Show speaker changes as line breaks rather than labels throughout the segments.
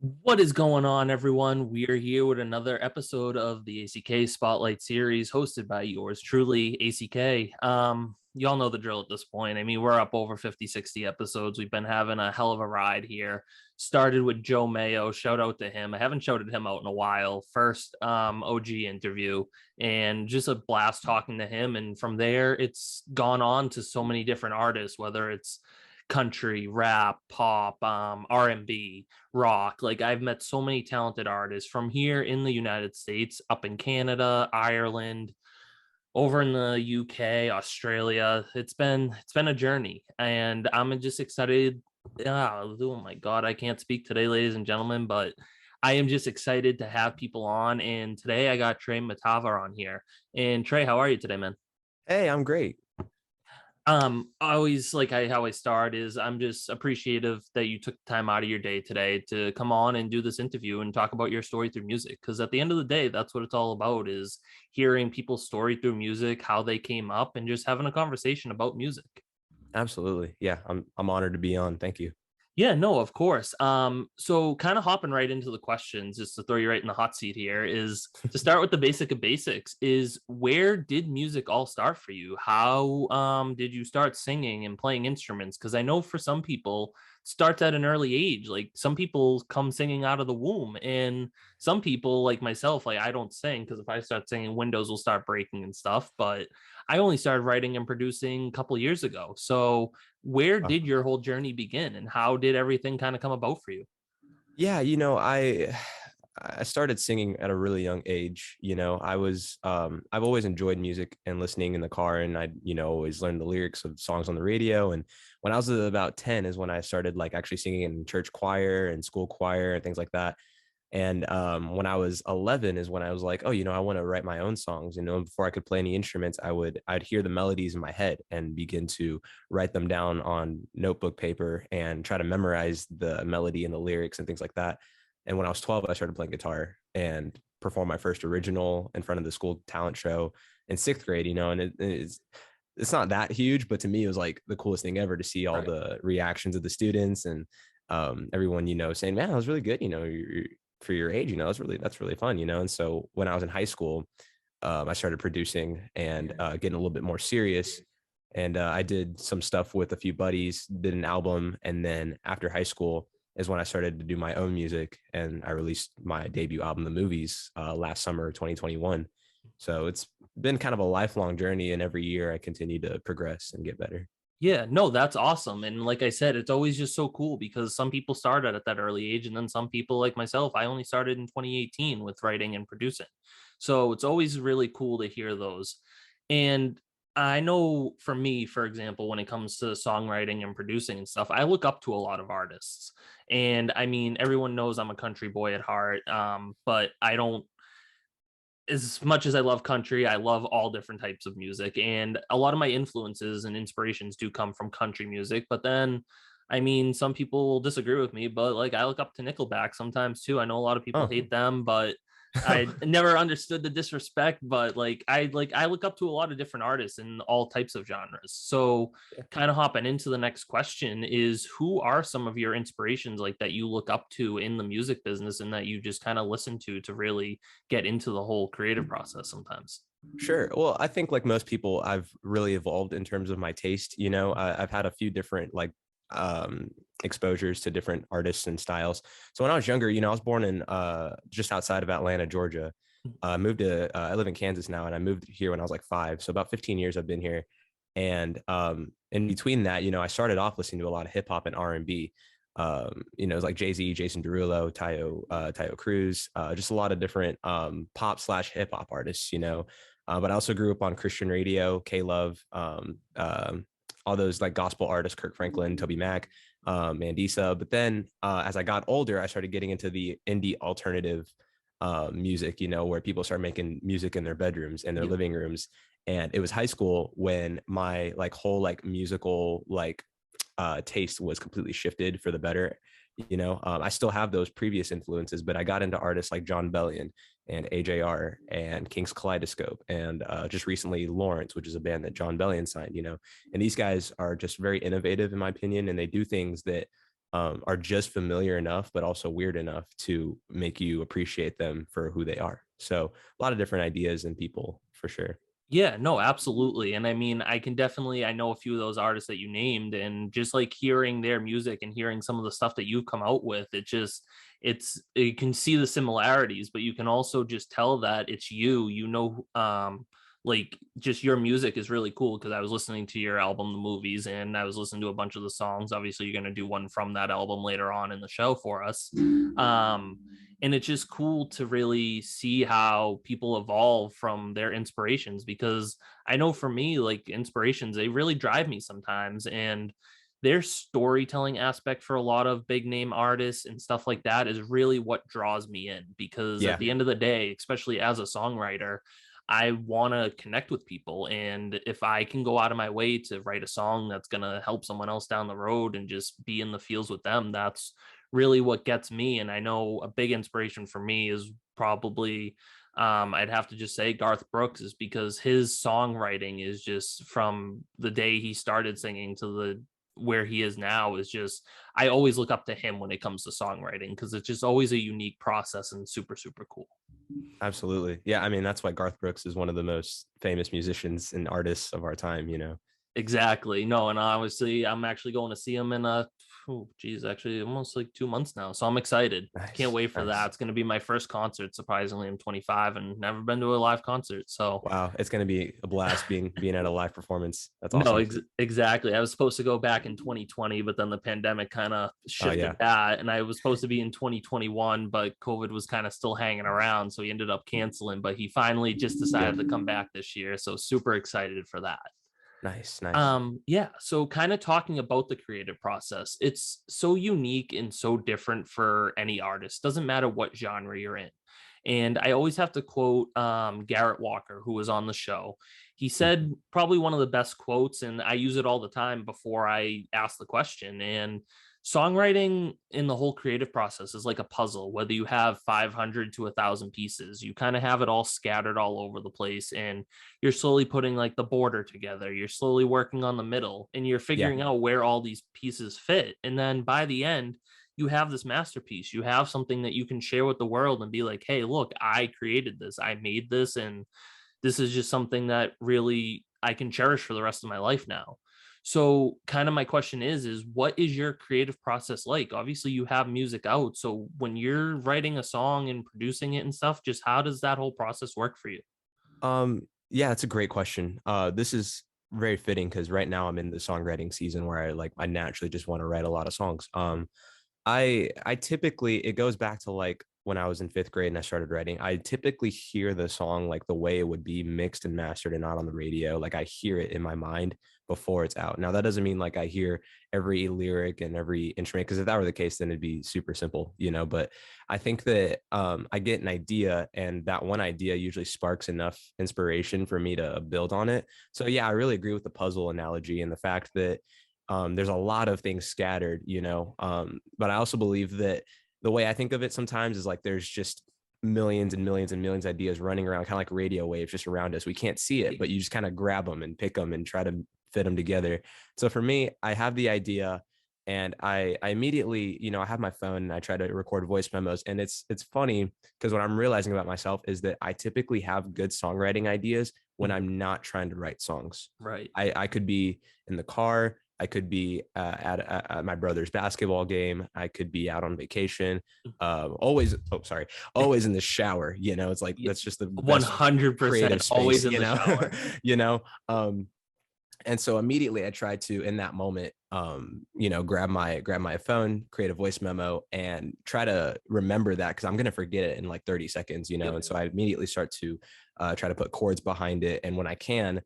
What is going on, everyone? We are here with another episode of the ACK Spotlight series hosted by yours truly, ACK. Y'all know the drill at this point. I mean, we're up over 50, 60 episodes. We've been having a hell of a ride here. Started with Joe Mayo. Shout out to him. I haven't shouted him out in a while. First OG interview, and just a blast talking to him. And from there, it's gone on to so many different artists, whether it's country, rap, pop, R&B, rock. Like I've met so many talented artists from here in the United States, up in Canada, Ireland, over in the UK, Australia. It's been a journey, and I'm just excited. Oh my god, I can't speak today, ladies and gentlemen, but I am just excited to have people on. And today I got Tre Mutava on here. And Trey, how are you today, man?
Hey, I'm great.
I always like how I start is I'm just appreciative that you took time out of your day today to come on and do this interview and talk about your story through music, because at the end of the day, that's what it's all about, is hearing people's story through music, how they came up, and just having a conversation about music.
Absolutely. Yeah, I'm honored to be on. Thank you.
Yeah, no, of course. So kind of hopping right into the questions, just to throw you right in the hot seat here, is to start with the basic of basics, is where did music all start for you? How did you start singing and playing instruments? Because I know for some people it starts at an early age. Like some people come singing out of the womb, and some people like myself, like I don't sing because if I start singing, windows will start breaking and stuff. But I only started writing and producing a couple years ago. So where
Uh,
did your whole journey begin, and how did everything kind of come about for you?
yeah, I started singing at a really young age. I've always enjoyed music and listening in the car, and always learned the lyrics of songs on the radio. And when I was about 10 is when I started like actually singing in church choir and school choir and things like that. And when I was 11 is when I was like, oh, I want to write my own songs. And before I could play any instruments, I'd hear the melodies in my head and begin to write them down on notebook paper and try to memorize the melody and the lyrics and things like that. And when I was 12, I started playing guitar and performed my first original in front of the school talent show in sixth grade. And it's not that huge, but to me, it was like the coolest thing ever to see all
Right.
the reactions of the students and everyone, saying, man, that was really good. You're for your age, that's really fun. And so when I was in high school, I started producing and getting a little bit more serious. And I did some stuff with a few buddies, did an album. And then after high school is when I started to do my own music. And I released my debut album, The Movies, last summer, 2021. So it's been kind of a lifelong journey. And every year I continue to progress and get better.
Yeah, no, that's awesome. And like I said, it's always just so cool because some people started at that early age, and then some people like myself, I only started in 2018 with writing and producing. So it's always really cool to hear those. And I know for me, for example, when it comes to songwriting and producing and stuff, I look up to a lot of artists. And I mean, everyone knows I'm a country boy at heart, but I don't, as much as I love country, I love all different types of music. And a lot of my influences and inspirations do come from country music. But then, I mean, some people will disagree with me, but like I look up to Nickelback sometimes too. I know a lot of people
Oh,
hate them, but I never understood the disrespect. But I look up to a lot of different artists in all types of genres. So kind of hopping into the next question is, who are some of your inspirations like that you look up to in the music business and that you just kind of listen to really get into the whole creative process sometimes?
sure. Well, I think like most people, I've really evolved in terms of my taste. I've had a few different like um exposures to different artists and styles. So when I was younger, I was born in just outside of Atlanta, Georgia. Moved to I live in Kansas now, and I moved here when I was like 5. So about 15 years I've been here. And in between that, I started off listening to a lot of hip hop and R&B. It was like Jay-Z, Jason Derulo, Tayo Cruz, just a lot of different pop slash hip hop artists, but I also grew up on Christian radio, K Love, all those like gospel artists, Kirk Franklin, Toby Mac, Mandisa. But then as I got older, I started getting into the indie alternative music, where people start making music in their bedrooms and their
Yep.
living rooms. And it was high school when my like whole like musical like taste was completely shifted for the better. I still have those previous influences, but I got into artists like John Bellion and AJR and King's Kaleidoscope, and just recently Lawrence, which is a band that John Bellion signed. And these guys are just very innovative in my opinion, and they do things that are just familiar enough, but also weird enough to make you appreciate them for who they are. So a lot of different ideas and people for sure.
Yeah, no, absolutely. And I mean, I know a few of those artists that you named, and just like hearing their music and hearing some of the stuff that you've come out with, you can see the similarities, but you can also just tell that it's like just your music is really cool because I was listening to your album, The Movies, and I was listening to a bunch of the songs. Obviously, you're going to do one from that album later on in the show for us. And it's just cool to really see how people evolve from their inspirations, because I know for me, like, inspirations, they really drive me sometimes, and their storytelling aspect for a lot of big name artists and stuff like that is really what draws me in, because at
Yeah.
the end of the day, especially as a songwriter, I want to connect with people, and if I can go out of my way to write a song that's going to help someone else down the road and just be in the fields with them, that's really what gets me. And I know a big inspiration for me is probably, I'd have to just say Garth Brooks, is because his songwriting is just, from the day he started singing to the where he is now, is just, I always look up to him when it comes to songwriting, because it's just always a unique process and super super cool.
Absolutely. Yeah. I mean, that's why Garth Brooks is one of the most famous musicians and artists of our time, you know?
Exactly. No, and obviously I'm actually going to see him in oh geez, actually almost like 2 months now. So I'm excited. Can't
Nice.
wait for that.
Nice.
It's gonna be my first concert. Surprisingly, I'm 25 and never been to a live concert. So
Wow. It's going to be a blast being at a live performance. That's
no,
awesome.
exactly. I was supposed to go back in 2020, but then the pandemic kind of
Oh,
shifted
yeah.
that. And I was supposed to be in 2021, but COVID was kind of still hanging around. So he ended up canceling, but he finally just decided
Good.
to come back this year. So super excited for that.
Nice. Nice.
Yeah, so kind of talking about the creative process, it's so unique and so different for any artist, doesn't matter what genre you're in. And I always have to quote Garrett Walker, who was on the show. He
Mm.
said probably one of the best quotes, and I use it all the time before I ask the question. And songwriting in the whole creative process is like a puzzle. Whether you have 500 to 1,000 pieces, you kind of have it all scattered all over the place, and you're slowly putting like the border together, you're slowly working on the middle, and you're
Yeah.
figuring out where all these pieces fit. And then by the end, you have this masterpiece, you have something that you can share with the world and be like, hey, look, I created this, I made this, and this is just something that really I can cherish for the rest of my life now. So kind of my question is what is your creative process like? Obviously you have music out, so when you're writing a song and producing it and stuff, just how does that whole process work for you?
Yeah, it's a great question. This is very fitting because right now I'm in the songwriting season where I naturally just want to write a lot of songs. I typically, it goes back to like when I was in fifth grade and I started writing. I typically hear the song like the way it would be mixed and mastered and not on the radio. Like I hear it in my mind before it's out. Now that doesn't mean like I hear every lyric and every instrument, because if that were the case, then it'd be super simple, you know. But I think that I get an idea, and that one idea usually sparks enough inspiration for me to build on it. So yeah, I really agree with the puzzle analogy and the fact that there's a lot of things scattered, you know. But I also believe that the way I think of it sometimes is like there's just millions and millions and millions of ideas running around, kind of like radio waves just around us. We can't see it, but you just kind of grab them and pick them and try to fit them together. So for me, I have the idea, and I immediately, you know, I have my phone and I try to record voice memos. And it's funny because what I'm realizing about myself is that I typically have good songwriting ideas when
Mhm.
I'm not trying to write songs.
Right.
I could be in the car. I could be at my brother's basketball game. I could be out on vacation. Always, oh, sorry, always in the shower. You know, it's like
Yeah,
that's just the best
100%
creative space.
always in
You
the
know,
shower.
you know. And so immediately I tried to, in that moment, you know, grab my phone, create a voice memo, and try to remember that because I'm gonna forget it in like 30 seconds, you know.
Yep.
And so I immediately start to try to put chords behind it, and when I can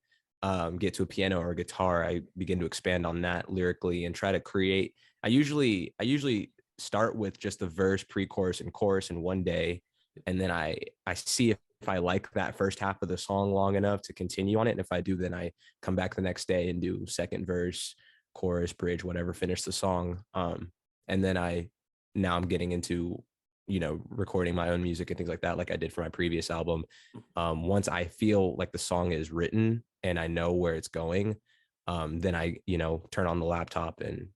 get to a piano or a guitar, I begin to expand on that lyrically and try to create. I usually start with just the verse, pre-chorus, and chorus in one day, and then I see if I like that first half of the song long enough to continue on it. And if I do, then I come back the next day and do second verse, chorus, bridge, whatever, finish the song. And then now I'm getting into, you know, recording my own music and things like that, like I did for my previous album. Once I feel like the song is written and I know where it's going, then I, turn on the laptop and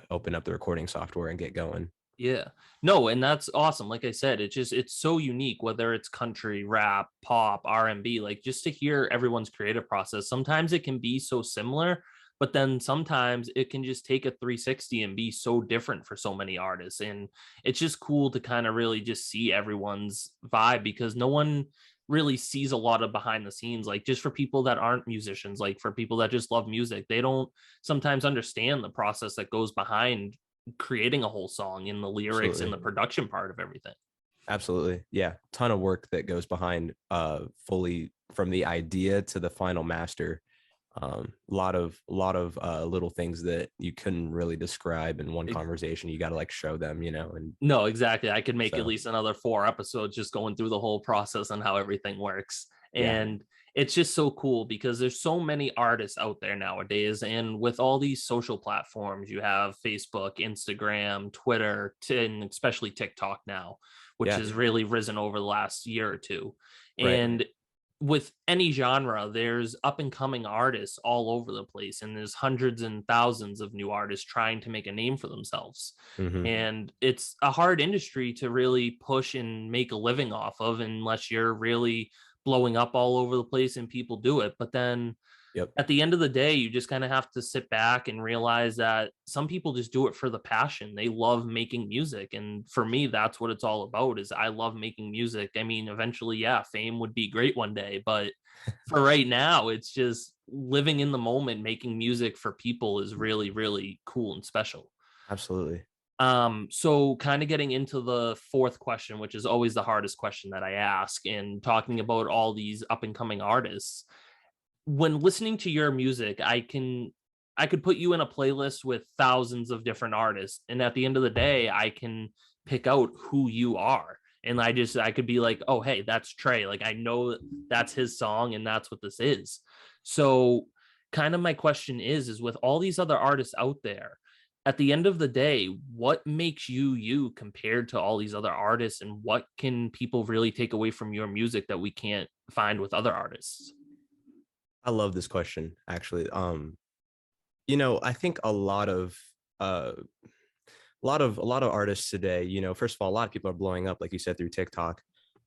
open up the recording software and get going.
Yeah. No, and that's awesome. Like I said, it's so unique, whether it's country, rap, pop, R&B, like just to hear everyone's creative process. Sometimes it can be so similar, but then sometimes it can just take a 360 and be so different for so many artists. And it's just cool to kind of really just see everyone's vibe, because no one really sees a lot of behind the scenes. Like, just for people that aren't musicians, like for people that just love music, they don't sometimes understand the process that goes behind creating a whole song, in the lyrics and
Absolutely.
the production part of everything.
Absolutely. Yeah. Ton of work that goes behind fully from the idea to the final master. A lot of little things that you couldn't really describe in one conversation. You got to like show them, and
No, exactly. I could make at
so
least another 4 episodes just going through the whole process and how everything works.
yeah.
And it's just so cool because there's so many artists out there nowadays. And with all these social platforms, you have Facebook, Instagram, Twitter, and especially TikTok now, which
Yeah.
has really risen over the last year or two.
Right.
And with any genre, there's up and coming artists all over the place, and there's hundreds and thousands of new artists trying to make a name for themselves.
Mm-hmm.
And it's a hard industry to really push and make a living off of unless you're really blowing up all over the place and people do it. But then
Yep.
at the end of the day, you just kind of have to sit back and realize that some people just do it for the passion. They love making music. And for me, that's what it's all about. Is I love making music. I mean, eventually, yeah, fame would be great one day, but for right now, it's just living in the moment, making music for people is really, really cool and special.
Absolutely.
So kind of getting into the fourth question, which is always the hardest question that I ask, and talking about all these up and coming artists. When listening to your music, I could put you in a playlist with thousands of different artists, and at the end of the day, I can pick out who you are. And I could be like, oh, hey, that's Tre. Like, I know that's his song and that's what this is. So kind of my question is with all these other artists out there, at the end of the day, what makes you you compared to all these other artists, and what can people really take away from your music that we can't find with other artists?
I love this question actually. I think uh a lot of artists today, first of all, a lot of people are blowing up, like you said, through TikTok,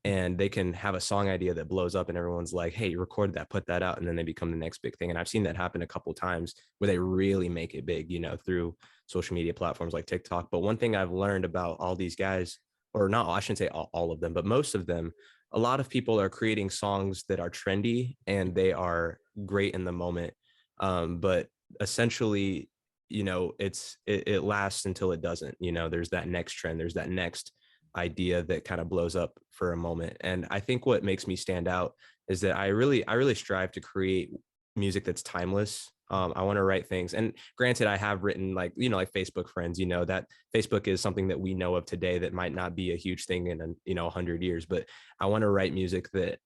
and they can have a song idea that blows up and everyone's like, hey, record that, put that out, and then they become the next big thing. And I've seen that happen a couple times where they really make it big, through social media platforms like TikTok. But one thing I've learned about all these guys, or not, I shouldn't say all of them, but most of them, a lot of people are creating songs that are trendy and they are great in the moment. But essentially, it lasts until it doesn't. There's that next trend, there's that next idea that kind of blows up for a moment. And I think what makes me stand out is that I really strive to create music that's timeless. I want to write things, and granted, I have written like Facebook friends. That Facebook is something that we know of today that might not be a huge thing in 100 years. But I want to write music that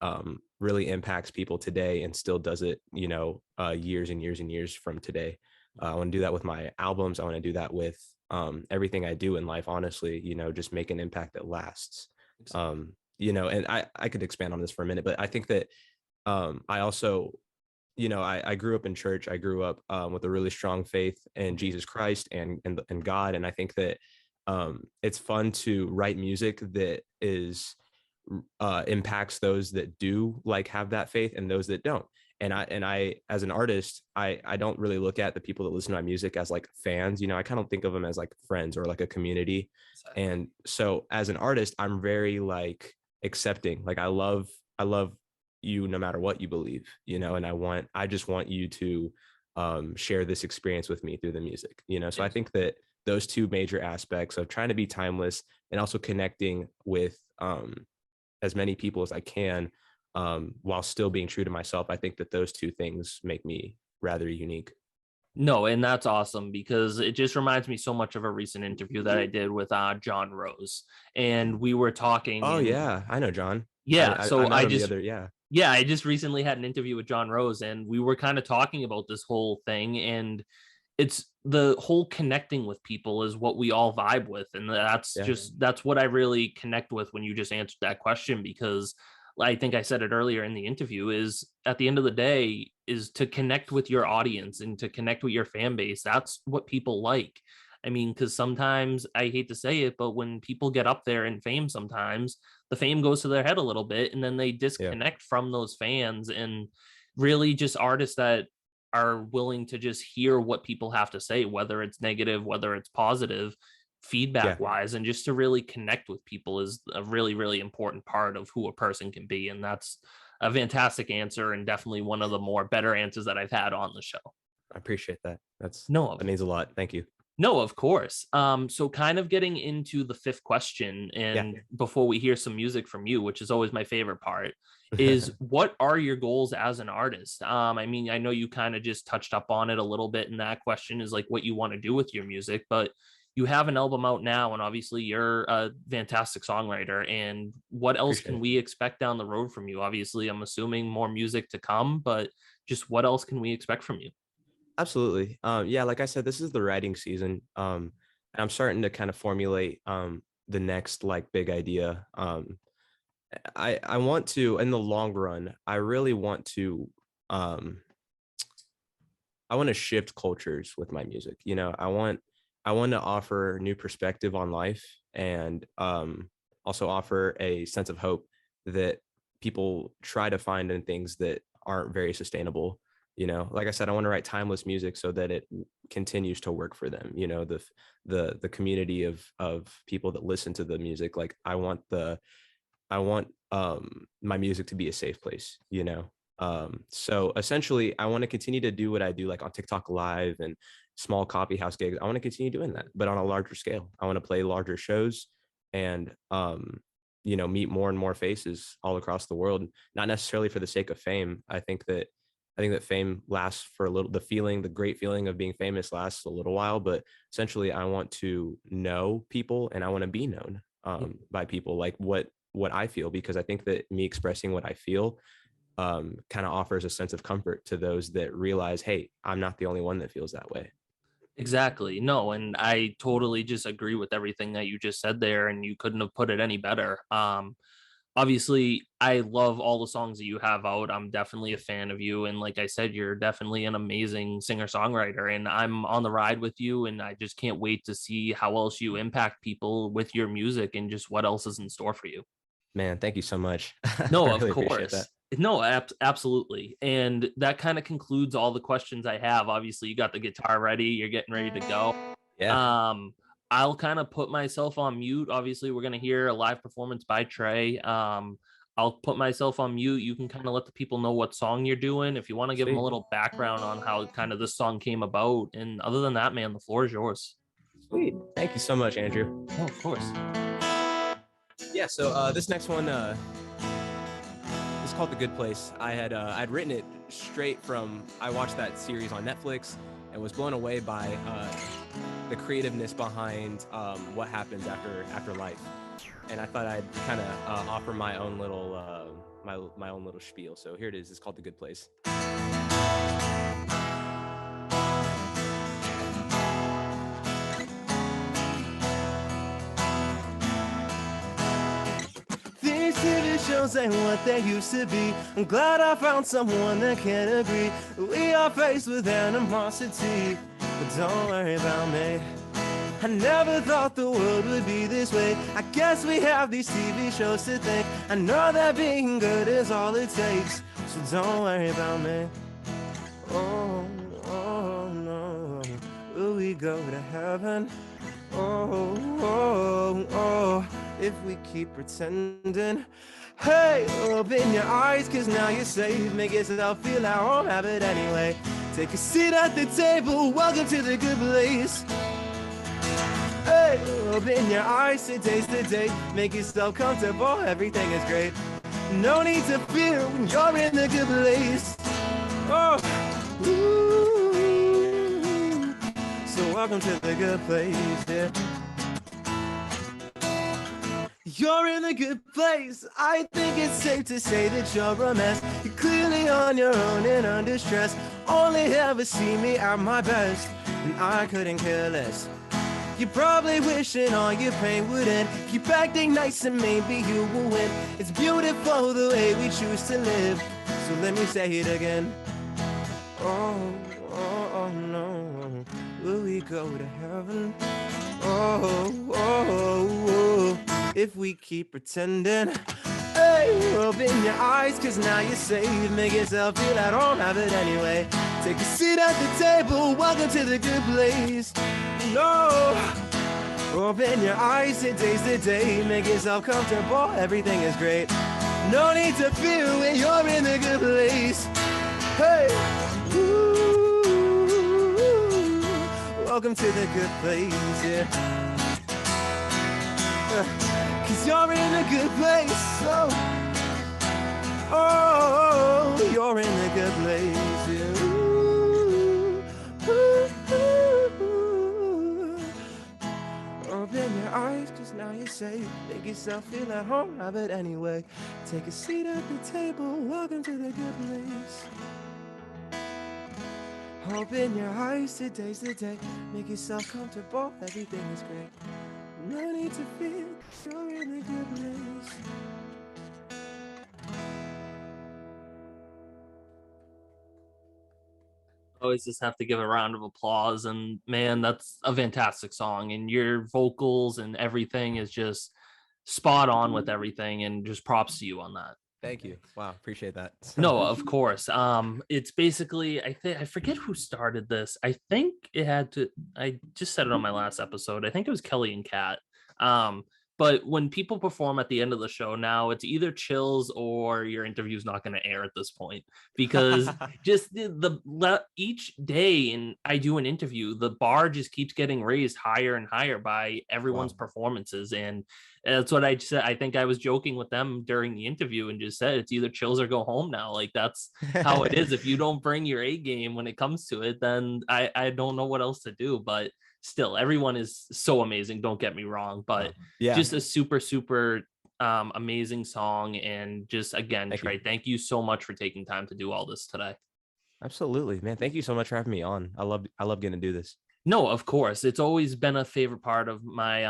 really impacts people today and still does it years and years and years from today. I want to do that with my albums. I want to do that with everything I do in life, honestly, just make an impact that lasts. And I could expand on this for a minute, but I think that I also, I grew up in church. I grew up with a really strong faith in Jesus Christ and God. And I think that it's fun to write music that is impacts those that do like have that faith and those that don't. And I as an artist, I don't really look at the people that listen to my music as like fans. I kind of think of them as like friends or like a community. And so as an artist, I'm very like accepting. Like I love you no matter what you believe, and I just want you to share this experience with me through the music. So I think that those two major aspects of trying to be timeless and also connecting with as many people as I can, while still being true to myself. I think that those two things make me rather unique.
No, and that's awesome because it just reminds me so much of a recent interview that I did with John Rose, and we were talking,
Oh
and
yeah, I know John.
yeah,
I
so
met him the other. Yeah,
I just recently had an interview with John Rose, and we were kind of talking about this whole thing, and it's the whole connecting with people is what we all vibe with, and
yeah,
that's what I really connect with when you just answered that question, because I think I said it earlier in the interview, is at the end of the day is to connect with your audience and to connect with your fan base. That's what people like. I mean, because sometimes I hate to say it, but when people get up there in fame, sometimes the fame goes to their head a little bit and then they
Yeah.
disconnect from those fans, and really just artists that are willing to just hear what people have to say, whether it's negative, whether it's positive,
Yeah.
feedback wise, and just to really connect with people is a really, really important part of who a person can be. And that's a fantastic answer, and definitely one of the more better answers that I've had on the show.
I appreciate that.
No,
That means a lot. Thank you.
no, of course. So kind of getting into the fifth question,
Yeah.
and before we hear some music from you, which is always my favorite part, is what are your goals as an artist? I mean, I know you kind of just touched up on it a little bit in that question, is like what you want to do with your music, but you have an album out now, and obviously you're a fantastic songwriter. And what else
Appreciate
can
it.
we expect down the road from you? Obviously, I'm assuming more music to come, but just what else can we expect from you?
Absolutely. Yeah, like I said, this is the writing season. And I'm starting to kind of formulate the next like big idea. I want to, in the long run, I really want to um I want to shift cultures with my music. I want to offer new perspective on life, and also offer a sense of hope that people try to find in things that aren't very sustainable. Like I said, I want to write timeless music so that it continues to work for them. The community of people that listen to the music. Like I want my music to be a safe place. So essentially I want to continue to do what I do, like on TikTok live and small coffee house gigs. I want to continue doing that, but on a larger scale. I want to play larger shows and meet more and more faces all across the world, not necessarily for the sake of fame. I think that fame lasts for a little, the great feeling of being famous lasts a little while, but essentially I want to know people and I want to be known by people, like what I feel, because I think that me expressing what I feel kind of offers a sense of comfort to those that realize, hey, I'm not the only one that feels that way.
Exactly. No, and I totally just agree with everything that you just said there, and you couldn't have put it any better. Obviously, I love all the songs that you have out. I'm definitely a fan of you, and like I said, you're definitely an amazing singer-songwriter, and I'm on the ride with you, and I just can't wait to see how else you impact people with your music and just what else is in store for you.
Man, thank you so much. I
No, of
really appreciate that.
course. No, absolutely. And that kind of concludes all the questions I have. Obviously, you got the guitar ready, you're getting ready to go.
Yeah,
Um, I'll kind of put myself on mute. Obviously, we're gonna hear a live performance by Tre. I'll put myself on mute. You can kind of let the people know what song you're doing. If you want to give them a
sweet,
little background on how kind of this song came about. And other than that, man, the floor is yours.
sweet. Thank you so much, Andrew.
Oh, of course.
Yeah, so this next one is called The Good Place. I'd written it straight from, I watched that series on Netflix and was blown away by the creativeness behind what happens after life. And I thought I'd kind of offer my own little my own little spiel. So here it is. It's called The Good Place. These TV shows ain't what they used to be. I'm glad I found someone that can agree. We are faced with animosity, but don't worry about me. I never thought the world would be this way. I guess we have these TV shows to thank. I know that being good is all it takes, so don't worry about me. Oh, oh no, will we go to heaven? Oh, oh, oh, if we keep pretending. Hey, open your eyes, cause now you're safe. Make yourself feel at home, have it anyway. Take a seat at the table, welcome to the good place. Hey, open your eyes to taste the day. Make yourself comfortable, everything is great. No need to fear when you're in the good place. Oh, ooh. So welcome to the good place, yeah. You're in a good place. I think it's safe to say that you're a mess. You're clearly on your own and under stress. Only ever see me at my best, and I couldn't care less. You're probably wishing all your pain would end. Keep acting nice and maybe you will win. It's beautiful the way we choose to live. So let me say it again. Oh, oh, oh no. Will we go to heaven? Oh, oh, oh. If we keep pretending. Hey, open your eyes, cause now you're safe. Make yourself feel at home, have it anyway. Take a seat at the table, welcome to the good place. No, open your eyes, today's the day. Make yourself comfortable, everything is great. No need to fear when you're in the good place. Hey, ooh, welcome to the good place, yeah. Cause you're in a good place, so oh, you're in a good place, yeah. Ooh, ooh, ooh. Open your eyes, cause now you're safe. Make yourself feel at home, have it anyway. Take a seat at the table, welcome to the good place. Open your eyes, today's the day. Make yourself comfortable, everything is great. No need to fear, you're in a good place.
Always just have to give a round of applause. And man, that's a fantastic song. And your vocals and everything is just spot on with everything. And just props to you on that.
Thank you. Wow, appreciate that.
No, of course. It's basically I forget who started this. I think it had to I just said it on my last episode. I think it was Kelly and Kat. Um, but when people perform at the end of the show now, it's either chills or your interview's not going to air at this point because just each day and I do an interview, the bar just keeps getting raised higher and higher by everyone's
Wow.
performances. And that's what I said. I think I was joking with them during the interview and just said it's either chills or go home now. Like that's how it is. If you don't bring your A game when it comes to it, then I don't know what else to do. But still, everyone is so amazing. Don't get me wrong, but
Yeah.
just a super amazing song. And just again, Trey, thank you so much for taking time to do all this today.
Absolutely, man. Thank you so much for having me on. I love getting to do this.
No, of course. It's always been a favorite part of my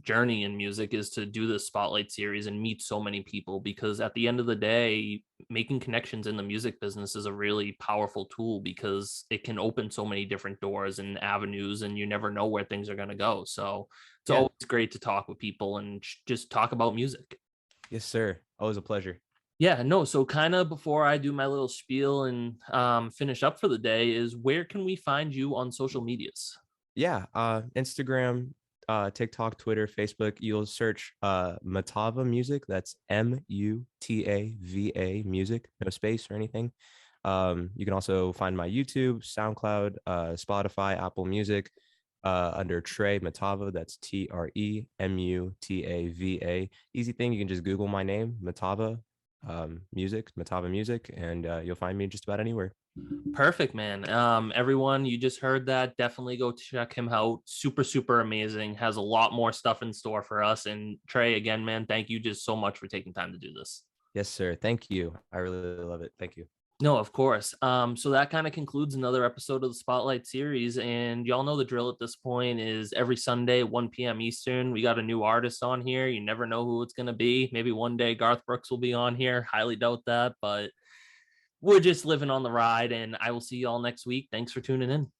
journey in music is to do this spotlight series and meet so many people because at the end of the day, making connections in the music business is a really powerful tool because it can open so many different doors and avenues and you never know where things are going to go. So it's always great to talk with people and just talk about music.
Yes, sir. Always a pleasure.
Yeah, no. So kind of before I do my little spiel and finish up for the day is where can we find you on social medias?
Yeah, Instagram, TikTok, Twitter, Facebook. You'll search Mutava Music. That's Mutava Music, no space or anything. You can also find my YouTube, SoundCloud, Spotify, Apple Music under Tre Mutava. That's Tremutava. Easy thing. You can just Google my name, Mutava Mutava Music, and you'll find me just about anywhere.
Perfect, man. Everyone, you just heard that. Definitely go check him out. Super amazing. Has a lot more stuff in store for us. And Tre, again, man, thank you just so much for taking time to do this.
Yes, sir. Thank you. I really love it. Thank you.
No, of course. So that kind of concludes another episode of the Spotlight series. And y'all know the drill at this point is every Sunday, 1 p.m. Eastern. We got a new artist on here. You never know who it's going to be. Maybe one day Garth Brooks will be on here. Highly doubt that, but we're just living on the ride. And I will see y'all next week. Thanks for tuning in.